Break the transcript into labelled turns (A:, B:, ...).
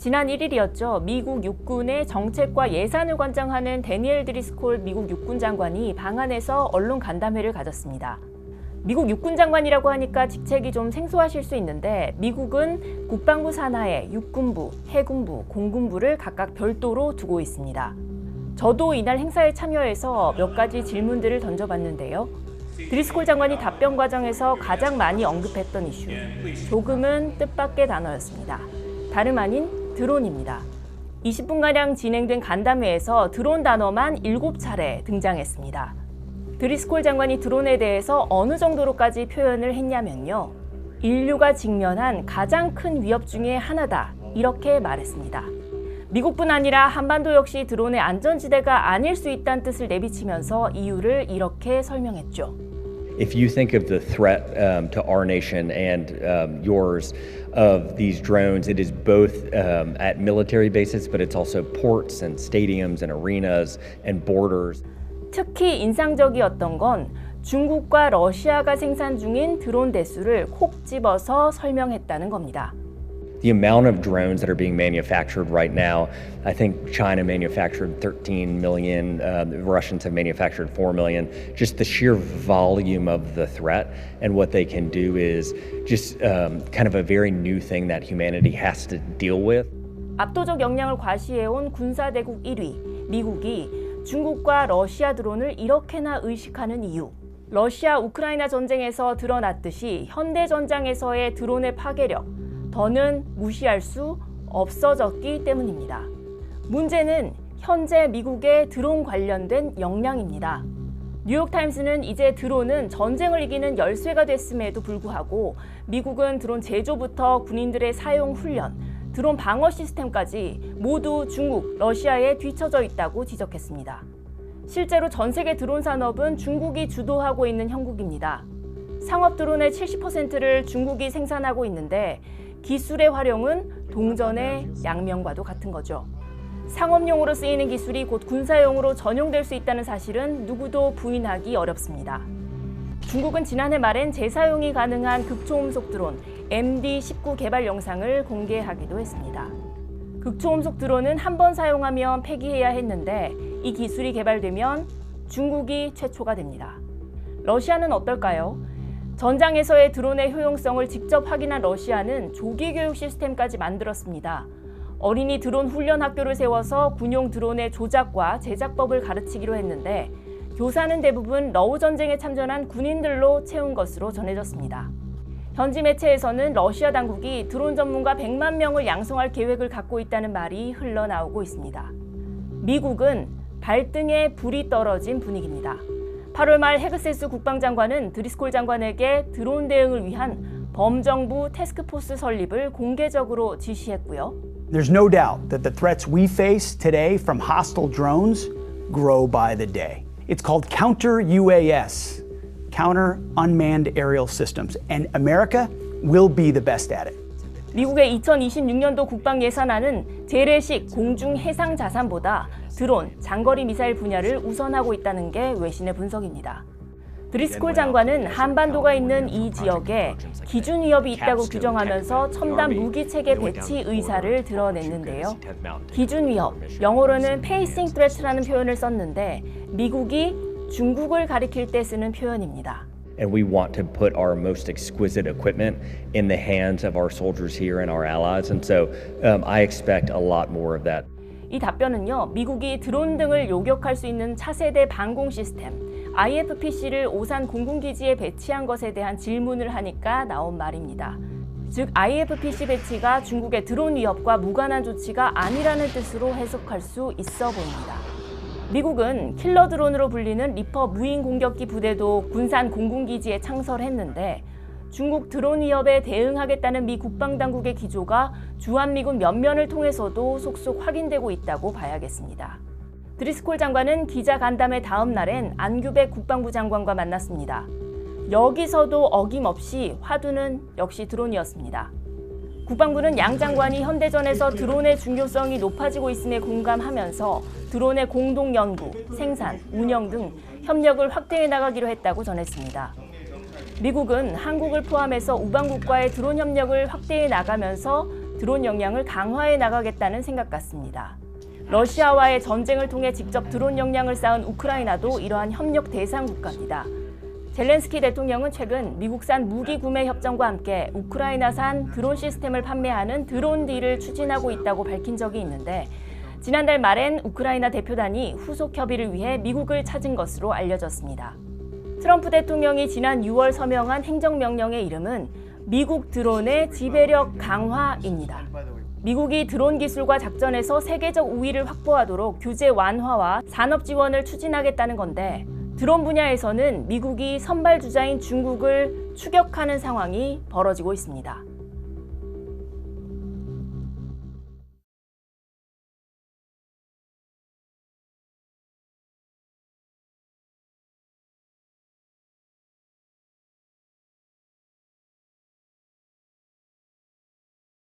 A: 지난 1일이었죠. 미국 육군의 정책과 예산을 관장하는 데니엘 드리스콜 미국 육군 장관이 방한에서 언론 간담회를 가졌습니다. 미국 육군 장관이라고 하니까 직책이 좀 생소하실 수 있는데 미국은 국방부 산하에 육군부, 해군부, 공군부를 각각 별도로 두고 있습니다. 저도 이날 행사에 참여해서 몇 가지 질문들을 던져봤는데요. 드리스콜 장관이 답변 과정에서 가장 많이 언급했던 이슈, 조금은 뜻밖의 단어였습니다. 다름 아닌 드론입니다. 20분가량 진행된 간담회에서 드론 단어만 7차례 등장했습니다. 드리스콜 장관이 드론에 대해서 어느 정도로까지 표현을 했냐면요. 인류가 직면한 가장 큰 위협 중에 하나다. 이렇게 말했습니다. 미국뿐 아니라 한반도 역시 드론의 안전지대가 아닐 수 있다는 뜻을 내비치면서 이유를 이렇게 설명했죠.
B: If you think of the threat to our nation and yours of these drones, it is both at military bases, but it's also ports and stadiums and arenas and borders.
A: 특히 인상적이었던 건 중국과 러시아가 생산 중인 드론 대수를 콕 집어서 설명했다는 겁니다.
B: The amount of drones that are being manufactured right now, I think China manufactured 13 million, Russians have manufactured 4 million. Just the sheer volume of the threat and what they can do is just kind of a very new thing that humanity has to deal with.
A: 압도적 역량을 과시해온 군사대국 1위, 미국이 중국과 러시아 드론을 이렇게나 의식하는 이유. 러시아 우크라이나 전쟁에서 드러났듯이 현대 전장에서의 드론의 파괴력, 더는 무시할 수 없어졌기 때문입니다. 문제는 현재 미국의 드론 관련된 역량입니다. 뉴욕타임스는 이제 드론은 전쟁을 이기는 열쇠가 됐음에도 불구하고 미국은 드론 제조부터 군인들의 사용 훈련, 드론 방어 시스템까지 모두 중국, 러시아에 뒤처져 있다고 지적했습니다. 실제로 전 세계 드론 산업은 중국이 주도하고 있는 형국입니다. 상업 드론의 70%를 중국이 생산하고 있는데 기술의 활용은 동전의 양면과도 같은 거죠. 상업용으로 쓰이는 기술이 곧 군사용으로 전용될 수 있다는 사실은 누구도 부인하기 어렵습니다. 중국은 지난해 말엔 재사용이 가능한 극초음속 드론 MD-19 개발 영상을 공개하기도 했습니다. 극초음속 드론은 한 번 사용하면 폐기해야 했는데 이 기술이 개발되면 중국이 최초가 됩니다. 러시아는 어떨까요? 전장에서의 드론의 효용성을 직접 확인한 러시아는 조기 교육 시스템까지 만들었습니다. 어린이 드론 훈련 학교를 세워서 군용 드론의 조작과 제작법을 가르치기로 했는데 교사는 대부분 러우 전쟁에 참전한 군인들로 채운 것으로 전해졌습니다. 현지 매체에서는 러시아 당국이 드론 전문가 100만 명을 양성할 계획을 갖고 있다는 말이 흘러나오고 있습니다. 미국은 발등에 불이 떨어진 분위기입니다. 8월 말 헤그세스 국방장관은 드리스콜 장관에게 드론 대응을 위한 범정부 태스크포스 설립을 공개적으로 지시했고요.
C: There's no doubt that the threats we face today from hostile drones grow by the day. It's called counter-UAS, Counter Unmanned Aerial Systems, and America will be the best at it.
A: 미국의 2026년도 국방 예산안은 재래식 공중 해상 자산보다 드론, 장거리 미사일 분야를 우선하고 있다는 게 외신의 분석입니다. 드리스콜 장관은 한반도가 있는 이 지역에 기준 위협이 있다고 규정하면서 첨단 무기 체계 배치 의사를 드러냈는데요. 기준 위협, 영어로는 Pacing Threat라는 표현을 썼는데 미국이 중국을 가리킬 때 쓰는 표현입니다.
B: And we want to put our most exquisite equipment in the hands of our soldiers here and our allies. And so I expect a lot more of that.
A: 이 답변은요, 미국이 드론 등을 요격할 수 있는 차세대 방공 시스템 IFPC를 오산 공군기지에 배치한 것에 대한 질문을 하니까 나온 말입니다. 즉 IFPC 배치가 중국의 드론 위협과 무관한 조치가 아니라는 뜻으로 해석할 수 있어 보입니다. 미국은 킬러 드론으로 불리는 리퍼 무인 공격기 부대도 군산 공군기지에 창설했는데 중국 드론 위협에 대응하겠다는 미 국방당국의 기조가 주한미군 면면을 통해서도 속속 확인되고 있다고 봐야겠습니다. 드리스콜 장관은 기자 간담회 다음 날엔 안규백 국방부 장관과 만났습니다. 여기서도 어김없이 화두는 역시 드론이었습니다. 국방부는 양 장관이 현대전에서 드론의 중요성이 높아지고 있음에 공감하면서 드론의 공동 연구, 생산, 운영 등 협력을 확대해 나가기로 했다고 전했습니다. 미국은 한국을 포함해서 우방국과의 드론 협력을 확대해 나가면서 드론 역량을 강화해 나가겠다는 생각 같습니다. 러시아와의 전쟁을 통해 직접 드론 역량을 쌓은 우크라이나도 이러한 협력 대상 국가입니다. 젤렌스키 대통령은 최근 미국산 무기 구매 협정과 함께 우크라이나산 드론 시스템을 판매하는 드론 딜을 추진하고 있다고 밝힌 적이 있는데 지난달 말엔 우크라이나 대표단이 후속 협의를 위해 미국을 찾은 것으로 알려졌습니다. 트럼프 대통령이 지난 6월 서명한 행정명령의 이름은 미국 드론의 지배력 강화입니다. 미국이 드론 기술과 작전에서 세계적 우위를 확보하도록 규제 완화와 산업 지원을 추진하겠다는 건데 드론 분야에서는 미국이 선발 주자인 중국을 추격하는 상황이 벌어지고 있습니다.